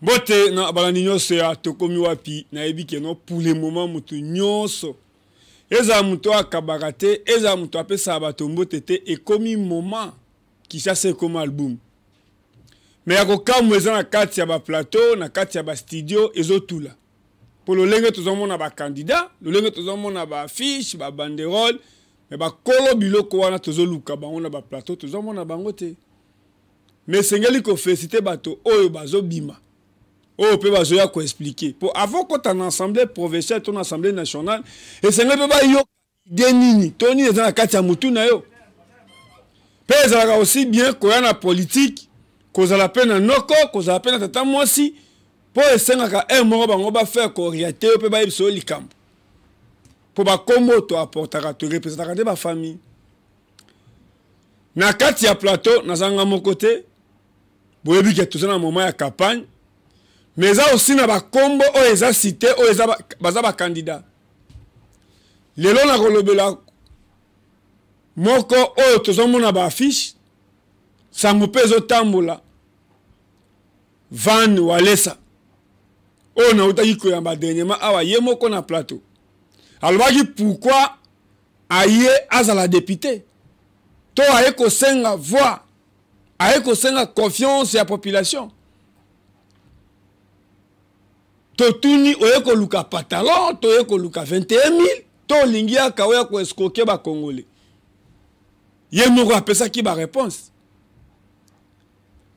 Bote na balandi nyonso ya tokomi wapi na yebi keno pour le moment mutu nyonso eza mutu akabaka te eza mutu apesa bato mbote te ekomi moment Kinshasa comme album mais akokamu eza na kati ya ba plateau na kati ya ba studio ezotula pour le lenge tozomona ba candidat le lenge tozomona ba affiche ba banderole mais ba kolo biloko wana tozoluka bango na ba plateau tozomona bango te mais sengeli ko féliciter bato oyo bazobima oh peut bazoya ko expliquer pour avant qu'on en assemblée provinciale ton assemblée nationale et c'est ngebe ba yo denini toni eza na kati ya mutu na yo pesa aussi bien ko ya na politique ko za la peine noko ko za la peine tata mosi pour esengaka un moko bango ba faire ko riate pe ba ibiso likambo pour ba komo to apportera to représenter ba famille na kati ya plateau na zanga mon côté boyebi ke tout ça na moment ya campagne mais ça aussi na ba kombo o eza cité o eza baza ba candidat lelo na kolobela moko o tozomona ba affiche sango pezo tambola van walesa o na utaki ko yamba dernièrement awa ye moko na plateau alobaki pourquoi aye azala député to aye ko senga voix aye ko senga confiance ya population totuni oyeko luka pantalon toyeko luka 21 000 to lingia kawe ko escroquer ba congolais ye moko apesa ki ba réponse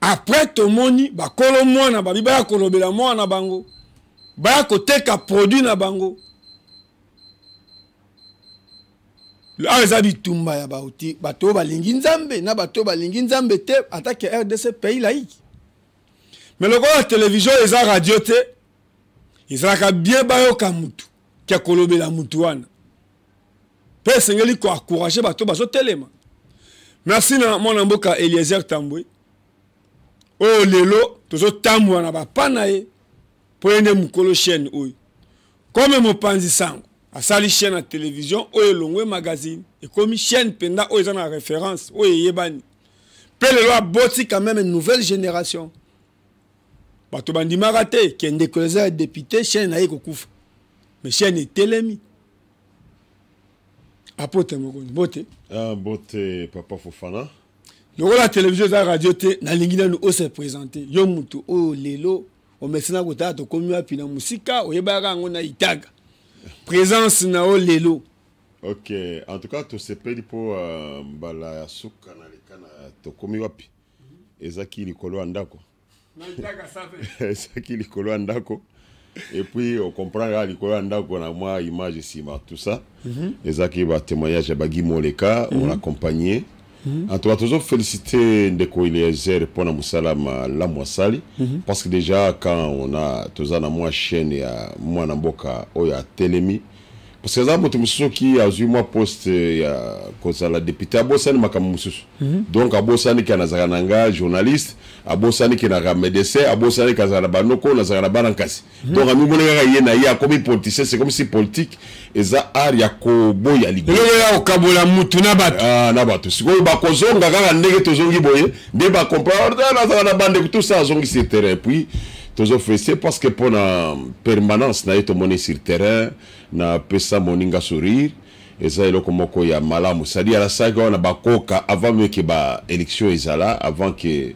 après to moni ba kolo mwana ba biba kolobela mwana bango ba ko teka produit na bango la ezabi tumba ya bauti bato balingi nzambe na bato balingi nzambe te attaque RDC pays laïque mais le la télévision et la radio te il sera bien bayoka mutu qui a kolobela mutu wana pe sengeli ko encourager bato bazo telema merci na mon mboka Eliezer Tambwe oh lelo tozo tambwa na ba panaye pour ene mukolo chaîne oyo comme mo panzi sango asali chaîne à télévision oyo longwe magazine et comme chaîne penda oyo za na référence oyo yebani pe lelo aboti quand même une nouvelle génération bato bandimaka te kende koleza député chaîne aye kokufa mais chaîne etelemi apote mokoni bote bote papa Fofana loko la télévision za radio te na lingi nanu o se présenter yo mutu o lelo o mesina kota to komi wapi na musika oyebaka ngo na itaga présence na o lelo. Ok, en tout cas to se pedi po bala ya suka na lekana to komi wapi ezaki likolo andako ezaki likolo andako et puis on comprend là likolo andako na moi image sima tout ça ezaki ba témoignage ba Gimoleka on accompagné. En tout cas, toujours féliciter Ndeko Eliezer pour la Moussalama la Mouassali parce que déjà quand on a tous en moi chaîne et moi Namboka oya Telemi parce que ça moto qui a eu moi poste ya koza la député abosani makamususu donc abosani kana zakananga journaliste abosani kana médecin abosani kana banoko na zakana banankasi donc ami bolega yena ya comme politicien c'est comme si politique eza art ya ko boya ligo ya okabola mutu na bato na bato siko ba kozonga kaka ndenge tozongi boye nde ba comprendre na zakana bande tout ça zongi sur terrain puis toujours fait parce que pour la permanence na eto monnaie sur terrain na pesa moninga sourire et ça il komoko ya malamu c'est-à-dire la saga on a bakoka avant même que ba élection ezala avant que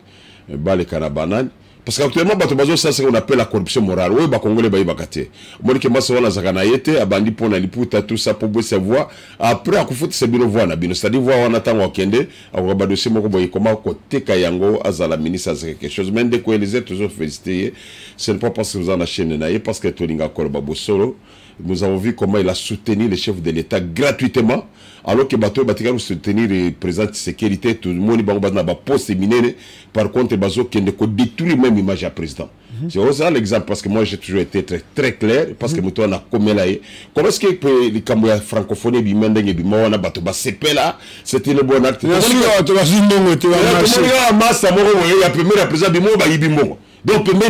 ba le kanabanane parce qu'actuellement bato bazo ça c'est qu'on appelle la corruption morale oui ba congolais ba ibakate moni ke maso wana zakana yete abandi pona liputa tout ça pour se voir après akufuta se bino voix na bino c'est-à-dire voir wana tango akende akaba dossier moko boye comment ko teka yango azala ministre c'est quelque chose même de ko Eliezer toujours féliciter ce n'est pas parce que vous en chaîne naie parce que tolinga korba bosolo nous avons vu comment il a soutenu le chef de l'État gratuitement alors que bateau batika soutenir le président de sécurité tout le monde na ba poste minene par contre bazo kende ko détruire même image à président. C'est ça l'exemple parce que moi j'ai toujours été très clair parce que muto na komelaye comment est-ce que les Camerounais francophonie bi mendenge bi mo na bato ba sepela c'était le bon acte. Bien sûr to ba zindongo te ba marché. Ya massa mo ko ya premier président bi mo ba yibi mo. Donc premier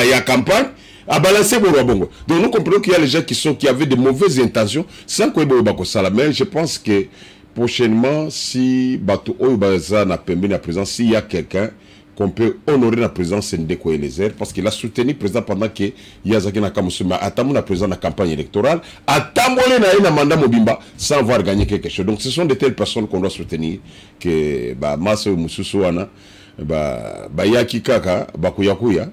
ya campagne à balancer mon bongo. Donc nous comprenons qu'il y a les gens qui avaient de mauvaises intentions sans qu'on ait mais je pense que prochainement si bateau oyo baza na pembe na présence s'il y a quelqu'un qu'on peut honorer la présence Ndeko Eliezer parce qu'il a soutenu le président pendant que Yazaki Nakamusuma a attendu la présidence de la campagne électorale, a tambolé na mandat Mobimba sans avoir gagné quelque chose. Donc ce sont de telles personnes qu'on doit soutenir que Masa Mususu wana Yaki Kaka, Bakuyakuya,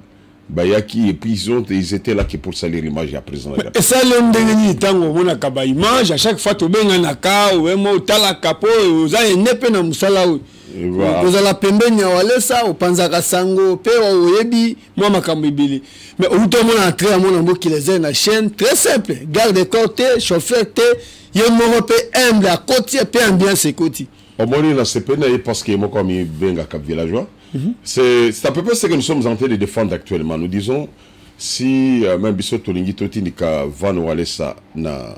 Bayaki, et puis ils étaient là que pour saluer l'image de la présidence. Et ça, l'homme de Tango, on a kaba image, à chaque fois, tu as un ka, ou un tala capo, ou un nepe na musala. Vous avez la pembe nyawalesa, ou panzaka sango, pe ou yebi, moi makambibili. Mais au tout monde entré à mon amour qui les a une chaîne très simple. Garde côté, chauffeur té, yé mon pe humble à côté, pe ambiance côté. Au moins, il a ce peine parce que moi, comme il vient à Cap Villageois, c'est à peu près ce que nous sommes en train de défendre actuellement. Nous disons, si même Bissot Tolingi Totinika va nous aller ça dans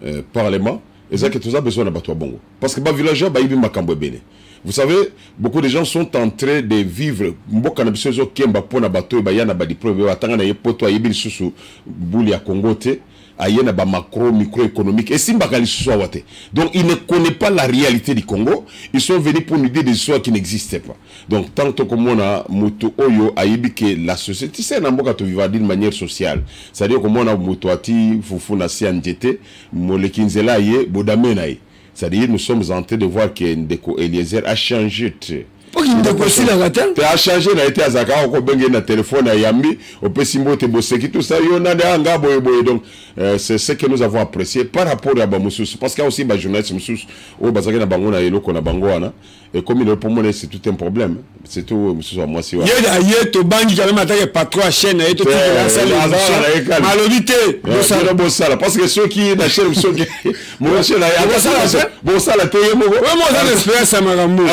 le Parlement, et ça que tout ça besoin d'abattre bongo. Parce que les villageois, ils vivent Makambo Bene. Vous savez, beaucoup de gens sont en train de vivre. Mboka na biso zo kemba pona bato ba yana ba diplôme ba tanga na yepoto ayebi susu buli ya Congo te ayena ba macro microéconomique et simba kali susu awate. Donc ils ne connaissent pas la réalité du Congo, ils sont venus pour nous dire des histoires qui n'existaient pas. Donc tant que on a moto oyo ayebi que la société c'est na mboka to vivre d'une manière sociale. C'est-à-dire que on a moto ati fufu na si anjete molekinzela ye bodamena ye. C'est-à-dire nous sommes en train de voir que Ndeko Eliezer a changé. A changé, il a été à Zaka, on a un téléphone à Yambi, on peut s'imboter, tout ça, il y en a des hangas, donc c'est ce que nous avons apprécié par rapport à Bamoussous. Parce qu'il y a aussi des journalistes Moussous, au Bazaka na Bango, na Bangoana, et comme il est pour moi, c'est tout un problème. C'est tout, Moussous, à moi, c'est vrai. Il y a tout bangi, quand même, attaqué patron à chaîne, et tout la salle, malhonnité, parce que ceux qui n'achètent, ceux qui. Mon cher, bon, ça, la télé, moi, j'espère ça m'a ramené.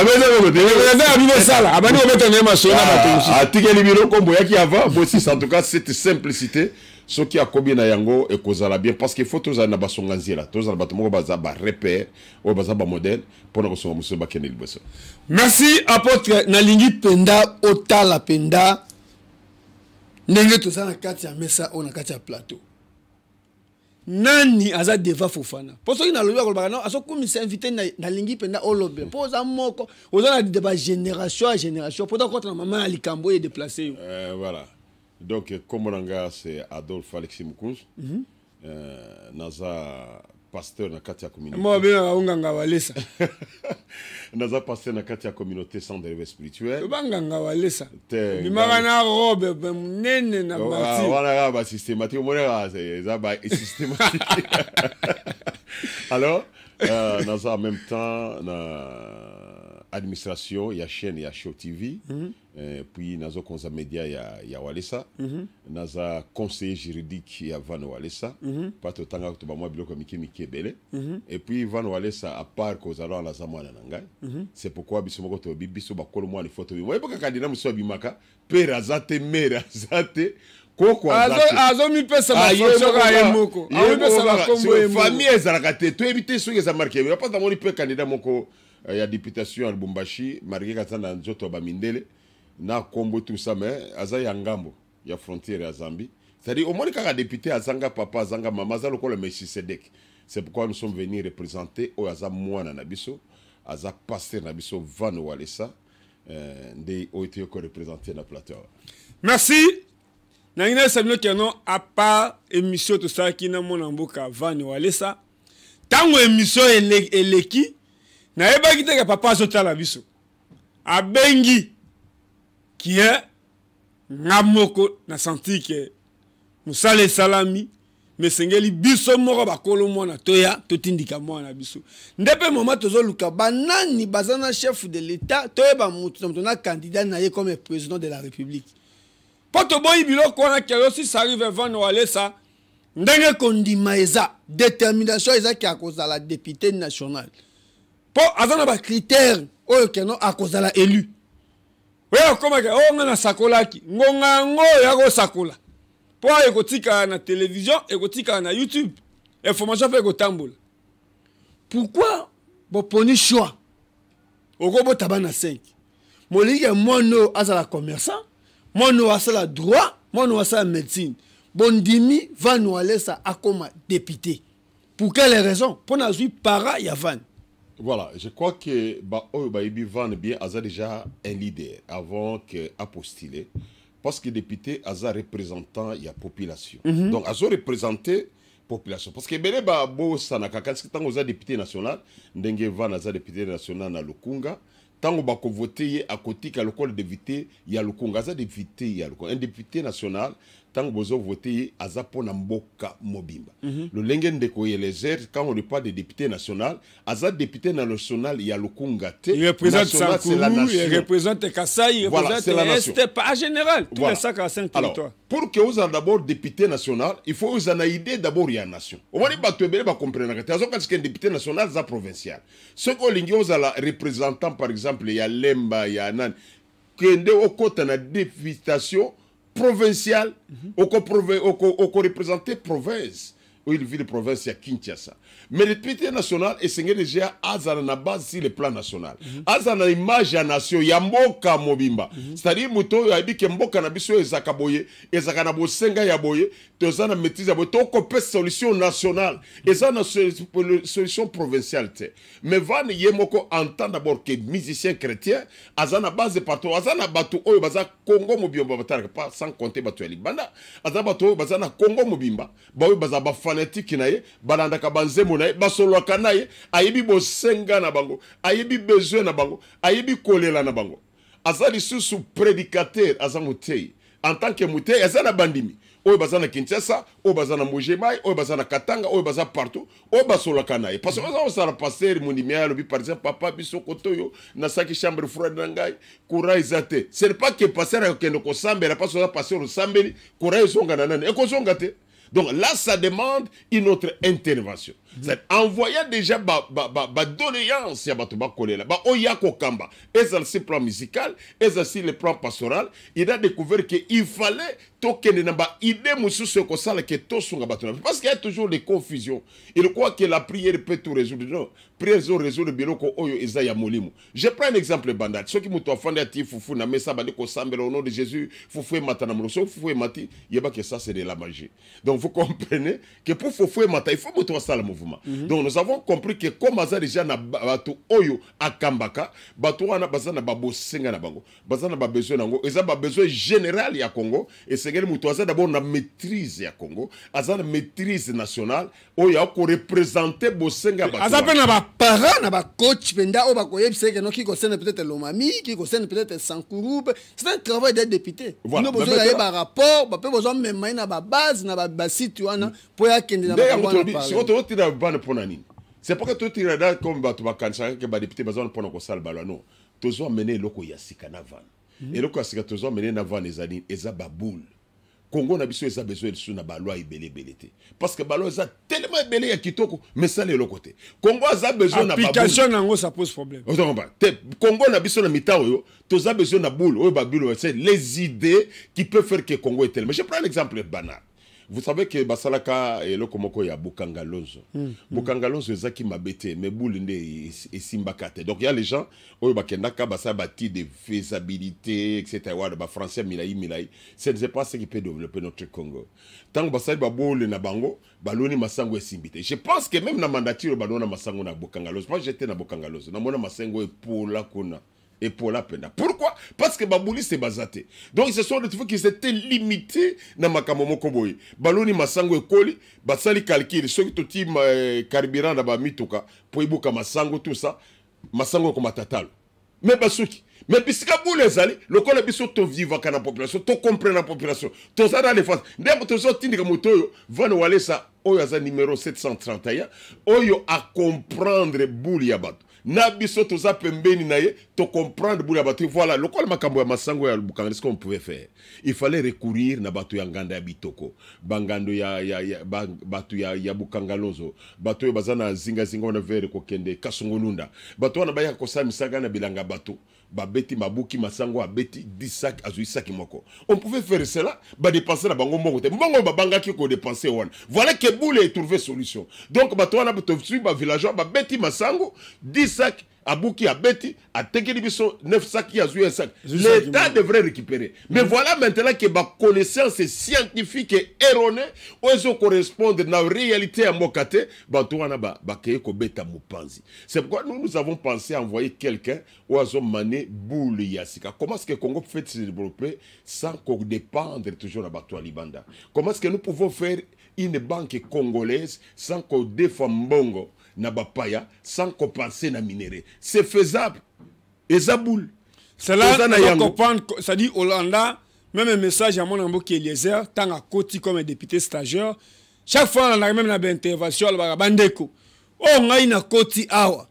En tout cas, cette simplicité, ce qui a combien na yango et cause la bien parce qu'il faut tous en abasonganzi là, tous en bâtiment baza ba repère ou baza ba modèle pour nous sommes monsieur Bakenel Bosso. Merci apôtre Nalingi Penda Otala Penda. Ndenge to ça na kati ya mesa on na kati ya plateau. Nani aza deva Fofana. Pour ceux qui na loba kolba non, aso komi s'inviter na Lingi Penda Olobe. Pour za moko, oza na débat génération à génération. Pour contre na maman Alikambo est déplacé. Voilà. Donc, comme on a c'est Adolphe Alexis Moukouz, naza pasteur na katia communauté. Moi, bien, on a walesa. Naza pasteur na katia communauté sans dérivé spirituel. Banganga walesa. Ni magana robe, nene na bati. Voilà, ba systématique. Moi, c'est ça, ba systématique. Alors, naza en même temps na administration, il y a chaîne, il y a Show TV. Puis nazo konza média ya walesa naza conseiller juridique ya Van Walesa pas to tanga to ba moi biloko miki belé et puis Van Walesa à part cause alors la zamwana nangai c'est pourquoi biso moko to biso ba kolo moi les photos moi pas candidat muso bimaka pera zate mera zate koko azo mi pesa ba photo ka yemoko azo pesa ba kombo yemoko famille ezalaka te to éviter ceux qui za marqué mais pas dans mon peu candidat moko ya députation à Lubumbashi marqué katana nzoto ba mindele na combo tout ça mais aza ya ngambo ya frontière ya Zambie c'est-à-dire au moins quand député azanga papa azanga mama za lokolo Messi Sedek c'est pourquoi nous sommes venus représenter au aza mwana na biso aza pasteur na biso Van Walesa ndé oité ko représenter na plateau. Merci. Na ina sabino keno à part émission tout ça qui na mon mboka Van Walesa tango émission eleki na eba kitaka papa azotala biso abengi qui est Namoko na senti que musale salami mais sengeli biso moko bakolo mona toya totindika mona biso ndepe moment tozo luka banani bazana chef de l'état toyeba mutu na candidat na ye comme président de la République poto boyi biloko na kelo si ça arrive Van Walesa ndenge kondima eza détermination eza ki akoza la député national po azana ba critère oyo keno akoza la élu. Oui, comme on a sakolaki, ngongango yako sakola. Pour écouter na télévision, écouter na YouTube, information fait ko tambola. Pourquoi bon poni choix? Ogobo tabana 5. Molinge mono azala commerçant, mono asala droit, mono asala médecine. Bondimi Van Walesa akoma député. Pour quelle raison? Pour na zui para ya Van. Voilà, je crois que Baïbi Van bien a déjà un leader avant qu'à postuler. Parce que député a représentant il y a population. Donc a représenté population. Parce que Bele Babo Sanaka, quand on a député national, Ndenge Van a député national na Lukunga, tant on va voter à côté de l'école de député, il y a Lukunga, a député, il y a Lukunga. Un député national, tant qu'on va voter à Zapona Mboka Mobimba. Le Lengen de Koyelezer, quand on ne parle de député national, à député national, il y a Lukunga. Il représente Sankourou, il représente Kassai, il représente l'Est, pas en général, tous les 5 à 5 territoires. Pour que vous ayez d'abord député national, il faut vous ayez idée d'abord il y a une nation. On va dire que vous allez comprendre que un député national, c'est provincial. Ce que vous avez représentant, par exemple, il y a Lemba, il y a Nan, qui est au côté de la députation provinciale, au représenté province. Où il vit de province à Kinshasa. Mais le député national est déjà à la base sur le plan national. À la image de la nation, il y a Mboka Mobimba. C'est-à-dire que il y a dit que Mboka Nabiso et Zakaboye, et Zakanabo Senga Yaboye, tu as une maîtrise, tu as une solution nationale. Et ça, une solution provinciale. Mais Van Yemoko entend d'abord que musicien chrétien, à la base de partout, à la base de Congo Mobimba, sans compter Batu Libanda, à la base de Congo Mobimba, fanatique naye balandaka banzemo naye basoloka naye ayebi bosenga na bango ayebi besoin na bango ayebi kolela na bango azali susu prédicateur azamutei en tant que mutei azana bandimi oyo bazana Kinshasa oyo bazana Mbujimai oyo bazana Katanga oyo baza partout oyo basoloka naye parce que on sala passer mondimi alobi par exemple papa biso kotoyo na saki chambre froide na ngai kura izate ce n'est pas que passer akendo ko sambela parce que passer au sambeli kura izonga na nani e ko zonga te. Donc là, ça demande une autre intervention. C'est envoyer déjà doléance à Batouba Kolela, Oyako Kamba, et ça c'est le plan musical, et ça c'est le plan pastoral. Il a découvert qu'il fallait token namba idée moussou ce que ça que tout son Batouba. Parce qu'il y a toujours des confusions. Il croit que la prière peut tout résoudre. Non, prière résout le bureau ko oyo Isaiah Molimu. Je prends un exemple banal. Ceux qui m'ont offendu à ti foufou na mesa bandi ko sambela au nom de Jésus, foufou matana mousso, foufou mati, yeba que ça c'est de la magie. Donc vous comprenez que pour foufou mata, il faut moto ça le mouvement. Donc nous avons compris que comme ça déjà na batu oyo akambaka, batu wana bazana babo senga na bango, bazana ba besoin nango, eza ba besoin général ya Congo et c'est que muto aza d'abord na maîtrise ya Congo, azana maîtrise nationale oyo ko représenter bosenga batu. Azape na ba parents na ba coach penda o ba koyebise que no ki concerne peut-être Lomami, qui concerne peut-être Sankourou, c'est un travail d'être député. Voilà. Nous besoin d'aller ba rapport, ba besoin même na ba base na ba site wana pour ya kende na ba. C'est pas que tout est là comme Batouba Kansa, que les députés besoin de prendre au salle ballon. Tous ont mené loko yasika navan. Et loko yasika tous ont mené navan ezali eza boule. Congo n'a besoin eza besoin de sous na baloi ibele belete. Parce que baloi eza tellement belé ya kitoko, mais ça les côté. Congo a besoin na application nango ça pose problème. Congo n'a besoin na mitao tous a besoin na boule, c'est les idées qui peuvent faire que Congo est tellement. Je prends l'exemple banal. Vous savez que Basalaka et le Komoko ya Bukangalozo. Bukangalozo zaki mabete mais boulinde et simbakate. Donc il y a les gens oyo bakendaka basa bati de faisabilité etc. Ba français milai. C'est pas ce qui peut développer notre Congo. Tant que basali ba boule na bango, baloni masango esimbité. Je pense que même na mandature balona masango na Bukangalozo. Moi j'étais na Bukangalozo. Na mona masango e pour la kuna. Et pour la peine. Pourquoi? Parce que Babouli c'est basaté. Donc ce sont des trucs qui s'étaient limités dans Makamomo Koboy. Baloni Masango et Koli, Basali calcul, ceux qui ont carburant dans Mituka, pour Ibuka Masango, tout ça, Masango comme Tatal. Mais Basuki. Mais puisque vous les allez, le col est bien to vivre dans la population, to comprendre la population, to ça dans les phases. D'ailleurs, to ça tindi comme moto, va nous aller ça, oyo numéro 731, oyo à comprendre bouli yabat. Na biso toza pembeni na ye to comprendre bula batu voilà le col makambo ya masango ya Bukangalo ce qu'on pouvait faire il fallait recourir na batu ya nganda ya bitoko bangando ya batu ya Bukangalozo batu ya bazana zinga na vere ko kende kasungulunda batu wana baya ko samisaga na bilanga batu babeti mabuki masango abeti 10 sacs azui saki moko on pouvait faire cela ba dépenser na bango mbongo te mbongo babanga ki ko dépenser wana voilà que boule trouver solution donc batu wana to suivre ba villageois babeti masango 10 sacs Abouki a bêti, a tekeli biso 9 sacs qui a joué un sac. L'État devrait récupérer. Mais voilà maintenant que ma connaissance scientifique est erronée, où ils correspondent à la réalité à Mokate, c'est pourquoi nous avons pensé à envoyer quelqu'un où ils ont mané boule yassika. Comment est-ce que le Congo peut se développer sans qu'on dépende toujours de Bato Libanda? Comment est-ce que nous pouvons faire une banque congolaise sans qu'on défende Bongo na bapaya sans qu'on pense na minéré? C'est faisable. Et ça boule. C'est là qu'on comprend, ça dit Hollanda, même un message à mon ambo qui est Eliezer, tant à côté comme un député stagiaire, chaque fois on a même une intervention, on a bandeko. Oh, on a une côté awa.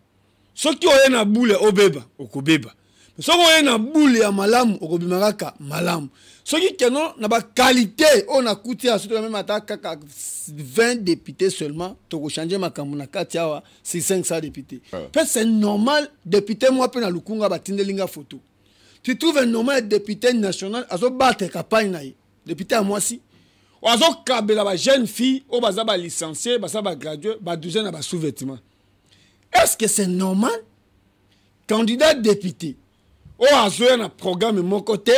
Ce qui ont une boule au beba, au kobeba. Ce qui ont une boule à malam, au kobimaraka, malam. Ce qui ont une qualité, on a coûté à ce même attaque 20 députés seulement, pour changer ma kamunaka, c'est 500 députés. C'est normal, député, moi, pe na lukunga batinde linga photo. Tu trouves un normal député national, à ce battre campagne, député à moi si. Ou à ce kabela ba jeune fille, ou baza ba licencié, baza ba gradué, ba douzaine à ba sous-vêtements. Est-ce que c'est normal? Candidat député, ou à ce un programme de mon côté,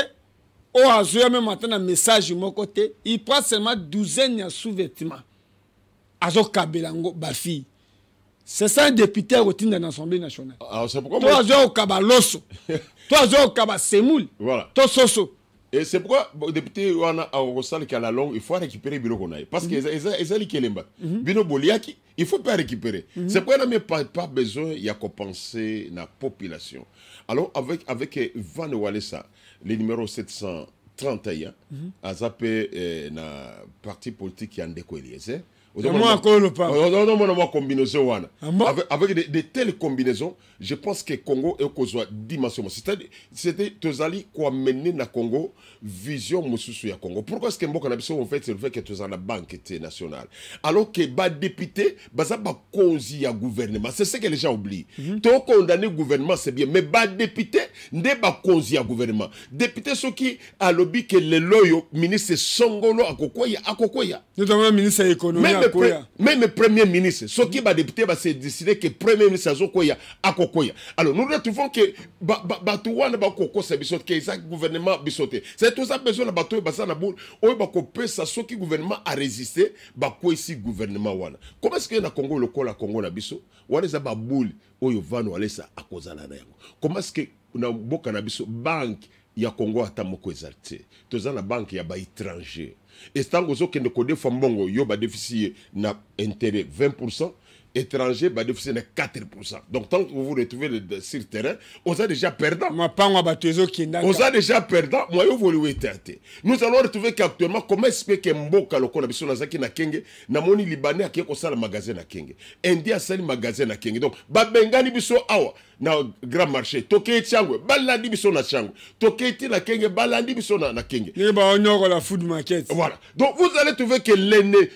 ou à ce même maintenant un message de mon côté, il prend seulement douzaine à sous-vêtements. À ce kabelango, ba fille. C'est ça un député routine dans l'Assemblée nationale. Alors c'est pourquoi toi, tu as au kabaloso. Toi, tu as au kabasemoul. Voilà. Toi, soso. Et c'est pourquoi le député Wana Aorosal qui a la longue, il faut récupérer le bureau. Parce que les Kelemba, Bino Boliaki, il ne faut pas récupérer. C'est pourquoi on n'a pas besoin, il y a compenser la population. Alors, avec Van Walesa, le numéro 731, à zappé na parti politique qui a un déco Eliezer. Avec de telles combinaisons, je pense que Congo est une dimension. C'est-à-dire, c'était Tozali qui a mené na Congo vision mususu ya Congo. Pourquoi est-ce que Mboka Nabiso en fait c'est le fait que Tozali la banque nationale, alors que ba député baza ba cause ya gouvernement, c'est ce que les gens oublient. To condamner gouvernement c'est bien, mais ba député ne ba cause ya gouvernement. Député ceux qui a lobby que le loyo ministre Songolo akokoya. Notamment ministre de l'économie. Même le premier ministre, ce qui va député va se décider que le premier ministre Azokoya a Kokoya. Alors nous retrouvons que Batouane Bakoko c'est bisote, que le gouvernement bisote. C'est tout ça besoin de Batou et Bassana Boul, ou Bakopé, ça ce qui gouvernement a résisté, Bako ici gouvernement Wana. Comment est-ce que na Congo le col à Congo na biso, Wana za Baboul, Oyo Vano Alessa à Kozana na yango. Comment est-ce que na Boka na biso banque ya Congo atamoko exalté. Toza na banque ya ba étranger. Et tant que ne connaît Fambongo, yo ba déficit na intérêt 20%, étranger ba déficit na 4%. Donc tant que vous vous retrouvez sur le terrain, on a déjà perdant. On a déjà perdant, moi yo volu éterté. Nous allons retrouver qu'actuellement comment expliquer Mboka loko na biso na zaki na Kenge, na moni libanais qui ko sala magasin na Kenge. Indien sali magasin na Kenge. Donc ba bengani biso awa na grand marché toke tiangwe balandi biso na tiangwe toke ti na Kenge balandi biso na Kenge. Ni ba onyoko la food market. Voilà. Donc vous allez trouver que l'aîné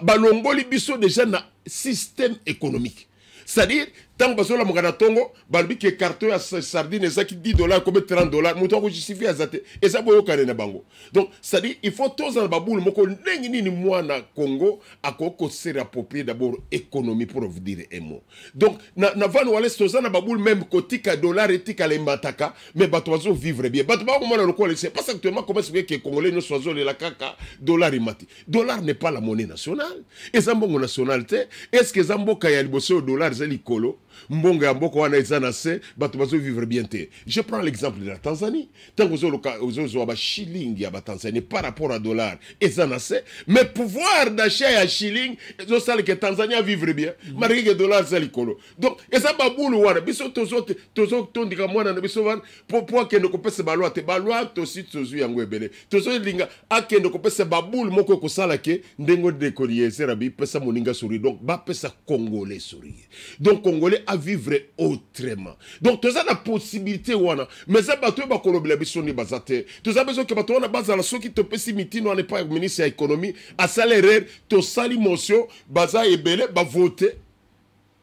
balongoli biso déjà na système économique. C'est-à-dire tant que la mongana tongo balbi que carton à sardine ezaki $10 comme $30 muto ko justifie azate et ça boyo kane na bango. Donc c'est-à-dire il faut tous en baboul moko ndenge nini mwana Congo akoko se approprier d'abord économie pour vous dire un mot. Donc na van wale stoza na baboul même kotika dollar etika le mataka mais batozo vivre bien. Bato ba mona lokole c'est pas actuellement comment c'est que congolais no sozo le la kaka dollar imati. Dollar n'est pas la monnaie nationale. Et zambongo nationalité est-ce que zamboka ya liboso dollar zeli kolo Mbonga mboko wana ezana se bato bazo vivre bien te. Je prends l'exemple de la Tanzanie. Tant que vous avez shilling ya ba Tanzanie par rapport à dollar ezana se, mais pouvoir d'achat ya shilling zo sale que Tanzanie a vivre bien. Marque que dollar zali kolo. Donc eza babulu wana biso tozo tondika mwana na biso wana pour que ne kopese balwa te balwa to si tozo yango ebele. Tozo linga akende kopese babulu moko ko sala ke ndengo de kolier serabi pesa moninga souri. Donc ba pesa congolais souri. Donc congolais à vivre autrement. Donc, tu as la possibilité, mais ça va te colobler bisoni bazate. Tu as besoin que tu aies base à la qui te pessimiti, non, n'est pas ministre de l'économie, à salaire, tu sali motion, baza et belé, ba voter.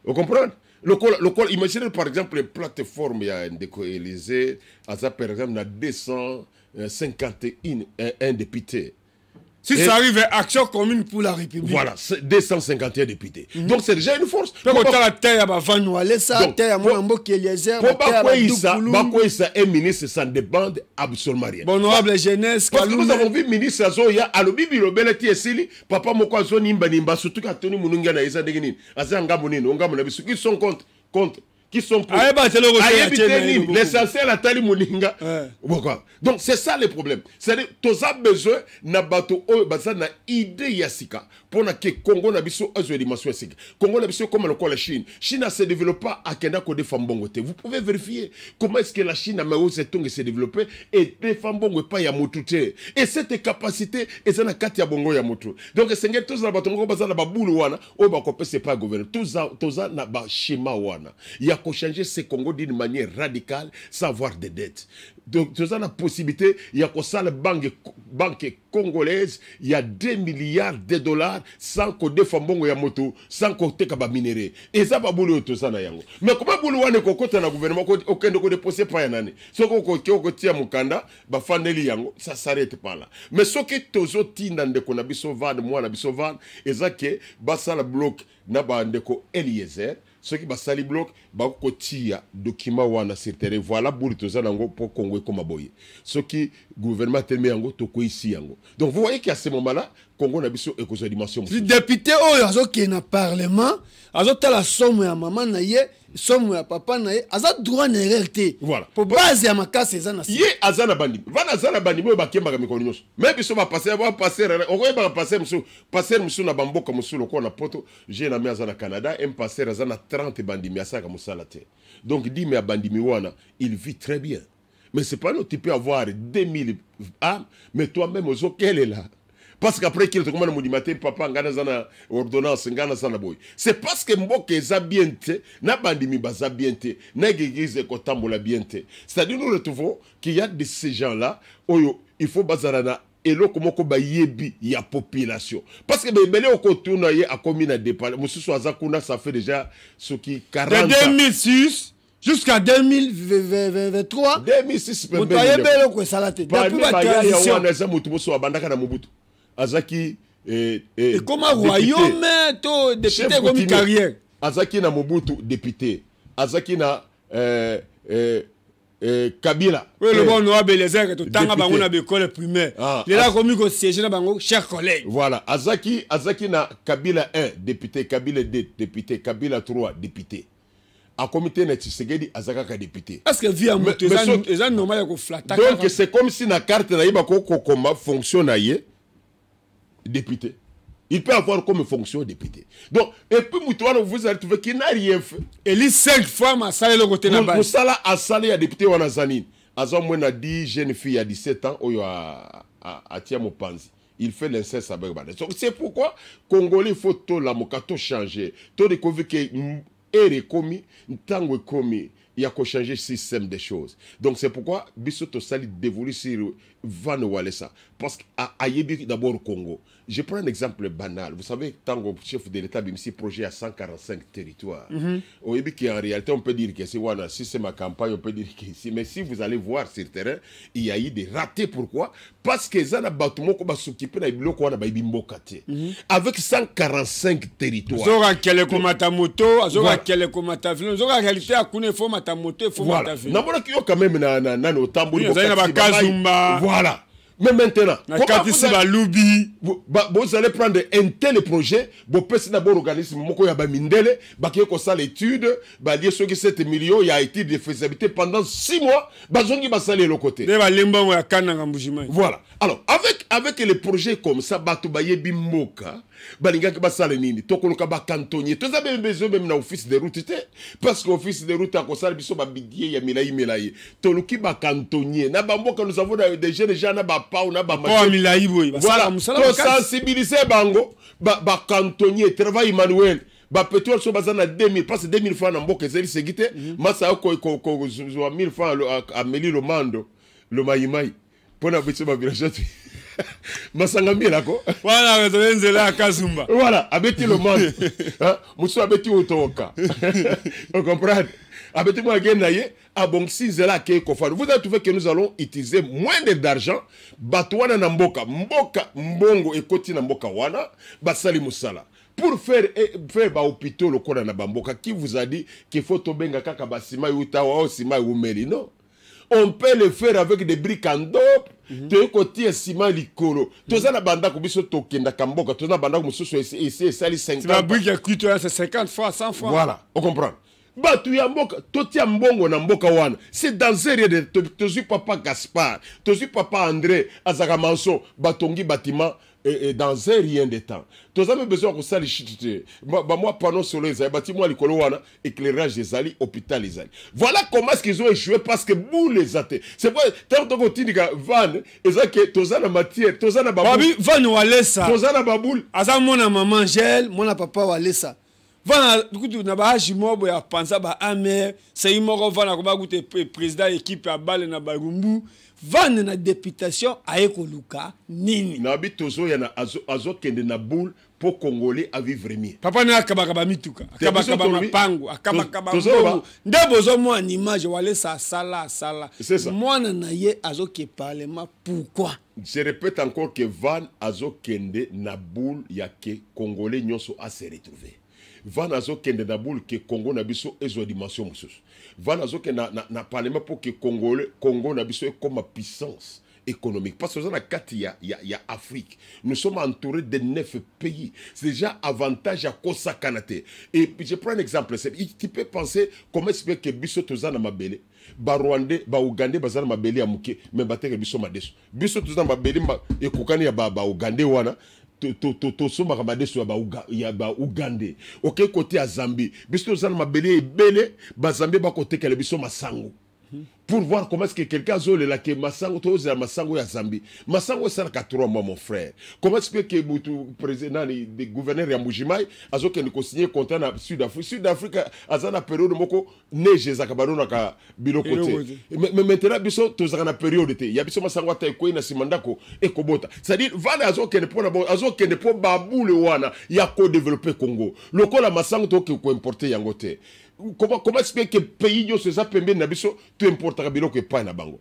Vous comprenez? Imaginez par exemple les plateformes, il y a un déco Élysée, à ça par exemple, il y a 251 députés. Si ça arrive, action commune pour la République. Voilà, 251 députés. Donc c'est déjà une force. La terre va un ministre, ça ne dépend absolument rien. Honorable jeunesse, parce que nous avons vu ministre Azoya, alobi bilobeleti esili, papa moko azo nimba nimba, surtout quand Tony Mununga na isa degini, azanga munino, onga munabisu, qui sont contre. Qui sont pour l'essentiel à Tali Moninga. Donc c'est ça le problème. C'est-à-dire que tu as besoin d'une idée yassika pour que Congo n'a biso dimension yassika. Congo n'a biso comme la Chine. Chine ne se développe pas à Kenya que des femmes bongote. Vous pouvez vérifier comment est-ce que la Chine a s'est développée et des femmes bongo pas yamoute. Et cette capacité est dans Katia bongo yamoute. Donc c'est que tous les batongo bazana baboulu wana o ba kopé c'est pas gouvernement. Tous na ba schéma wana. Pour changer ce Congo d'une manière radicale sans avoir de dettes. Donc, tu as la possibilité, il y a ça la banque congolaise, il y a 2 milliards de dollars sans qu'on défende bongo ya moto, sans qu'on te kaba minéré. Et ça va bouler tout ça na yango. Mais comment bouler wane kokota na gouvernement aucun de déposer pas yanane. Ce qu'on tia mukanda, ba faneli yango, ça s'arrête pas là. Mais ce que tozo tinda ndeko na biso van, moi na biso van, et ça que basa la bloc na ba ndeko Eliezer. Ceux qui basali bloc ba ko tia document wana sur terrain voilà bouli toza nango pour Congo comme aboye ceux qui gouvernement telme yango to ko ici yango. Donc vous voyez qu'à ce moment-là Congo na biso ekozo dimension le député oyo azoki na parlement azotala somme ya maman na ye somme ya papa na ye aza droit na réalité. Voilà pour base ya makase eza na ye azana bandi vana azana bandi boy bakemba ka mikolo nyonso mais biso ba passer on va passer musu na bamboka musu loko na poto j'ai na azana Canada un passer azana 30 bandi miasa ka musala te. Donc dit mais bandi miwana il vit très bien. Mais c'est pas nous tu peux avoir 2000 âmes mais toi-même ozo quel est là. Parce qu'après qu'il te commande mon dimanche, papa ngana zana ordonnance ngana zana boy. C'est parce que mboke eza bienté, na bandimi baza bienté, na église ko tambola bienté. C'est-à-dire nous retrouvons qu'il y a de ces gens-là, oyo il faut bazarana eloko moko ba yebi ya population. Parce que bebele oko tourna ye a commune na départ. Mususu azakuna ça fait déjà ce qui 40 ans. De 2006 jusqu'à 2023. 2006 on taille belo ko salate. Depuis la transition. Eza mutu boso abandaka na Mobutu. Azaki et comment royaume to député comme carrière Azaki na Mobutu député Azaki na Kabila oui le bon honorable Eliezer to tanga bango na école primaire il a commis ko siège na bango chers collègues voilà Azaki na Kabila 1 député Kabila 2 député Kabila 3 député à comité na Tshisekedi azaka ka député est-ce que via moto eza normal ko flatter donc c'est comme si na carte na iba ko comment fonctionne aye député. Il peut avoir comme fonction député. Donc, et puis, vous allez trouver qu'il n'a rien fait. Et lui, 5 fois, ma salle le côté na base. Moussala a salé à député wana zanine. Azon mwen 10 jeunes filles à 17 ans, oyo a tia mopanzi. Il fait l'inceste avec Bade. Donc, c'est pourquoi, Congolais, il faut tout la mokato changer. Tout découvrir que ere komi, ntango komi, il y a qu'à changer le système des choses. Donc, c'est pourquoi, Bissoto Sali dévolu sur Van Walesa. Parce qu'à Yebi, d'abord au Congo. Je prends un exemple banal. Vous savez, tant que chef de l'État, BMC projet à 145 territoires. Au Yebi, qui en réalité, on peut dire que c'est Wana. Si c'est ma campagne, on peut dire que c'est. Mais si vous allez voir sur le terrain, il y a eu des ratés. Pourquoi? Parce que ça n'a pas s'occuper de l'Iblo qu'on a Bimbokate. Avec 145 territoires. Zora quelle komata moto, Zora quelle komata ville, Zora réalité à Kune faut mata moto, faut mata ville. N'importe qui quand même na no tambour. Voilà. Mais maintenant, vous allez prendre un tel projet, vous pouvez d'abord organiser moko ya ba mindele, ba ki ko ça l'étude, ba dire ce que 7 millions, il y a été de faisabilité pendant 6 mois, ba zongi ba salé le côté. Voilà. Alors, avec les projets comme ça, ba to ba yebi moka, balinga ki ba salé nini, to ko ba cantonnier, to za même besoin même na office de route parce que office de route a ko ça biso ba bidier ya milayi, to luki ba cantonnier, na ba mboka nous avons des jeunes gens na ba pa na ba voilà, pour sensibiliser bango, ba cantonnier, travail manuel, ba pétrole so bazana 2000, parce que 2000 francs na mboka zeli segite, masa ko 1000 francs à Meli le mando, le maïmaï, pour na biso ba village. Masangami lako. Voilà, Nzela Kazumba. Voilà, abeti le monde. Moussou abeti Otoka. Vous comprenez? Abeti moi Genaye, abongsi Nzela ke kofano. Vous avez trouvé que nous allons utiliser moins d'argent. Batouana na mboka. Mboka mbongo ekoti na mboka wana. Basali musala. Pour faire ba hôpital le kona na bamboka. Qui vous a dit qu'il faut tobenga kaka basima yuta wa sima umeli, non? On peut le faire avec des briques en dope. Tu côté ciment likolo. Tu as banda ko biso tokenda kamboka. Tu as banda ko mususu ici sali 50. La brique qui coûte c'est 50 fois, 100 fois. Voilà, on comprend. Bah tu ya mboka, toti mbongo na mboka wana. C'est dans de tozu papa Gaspard, tozu papa André Azaka Manso, batongi bâtiment et dans rien de temps. Tu as besoin que ça les chute. Bah moi panneau solaire, ça bâtiment likolo wana, éclairage des ali, hôpital les ali. Voilà comment est-ce qu'ils ont échoué parce que vous les athées. C'est pourquoi tant que tu dis que van, et ça que toza na matière, toza na baboul. Babi van walesa. Toza na baboul. Asa mona maman gel, Mona papa walesa. Vana kutu na ba jimobo ya panza ba amer, c'est imoko vana ko ba gute président équipe ya balle na barumbu. Vana na députation aeko luka nini. Na bi tozo ya na azo kende na boule pour congolais à vivre mieux. Papa na akabaka mituka, akabaka mapango, akabaka bongo. Ndebo zo mo en image wale sa sala. C'est ça. Moi na ye azo ke parlement pourquoi? Je répète encore que Van azo kende na boule ya ke congolais nyonso a se retrouver. Van azo kende na boule que Congo na biso ezo dimension mosusu. Van azo kende na parlement pour que Congo na biso comme puissance économique. Parce que dans la carte, il y a Afrique. Nous sommes entourés de 9 pays. C'est déjà avantage à Kosa Kanate. Et je prends un exemple. Tu peux penser comment expliquer que biso tozana mabele, ba Rwandais, ba Ougandais, bazana mabele ya muke, mais bateke biso madeso. Biso tozana mabele e kokani ya ba Ougandais wana. To somba madeso ya ba Ougandais. Ok côté à Zambie. Biso tozana mabele ebele, ba Zambie ba côté kele biso masango. Pour voir comment est-ce que quelqu'un a zolé là que Massango toza Massango ya Zambie. Massango c'est la 3 mois mon frère. Comment expliquer que le président des gouverneurs ya Mujimai azo que ne signé contrat na Sud-Afrique. Sud-Afrique azana période moko neige zakabaro na ka bilo côté. Mais maintenant biso toza na période té. Ya biso Massango ta ko ina simandako e kobota. C'est-à-dire vale azo que ne pona azo que ne po babule wana ya ko développer Congo. Lokola Massango to ko importer yango té. Comment expliquer que pays yo se zapembe na biso tu importera biloko epai na bango?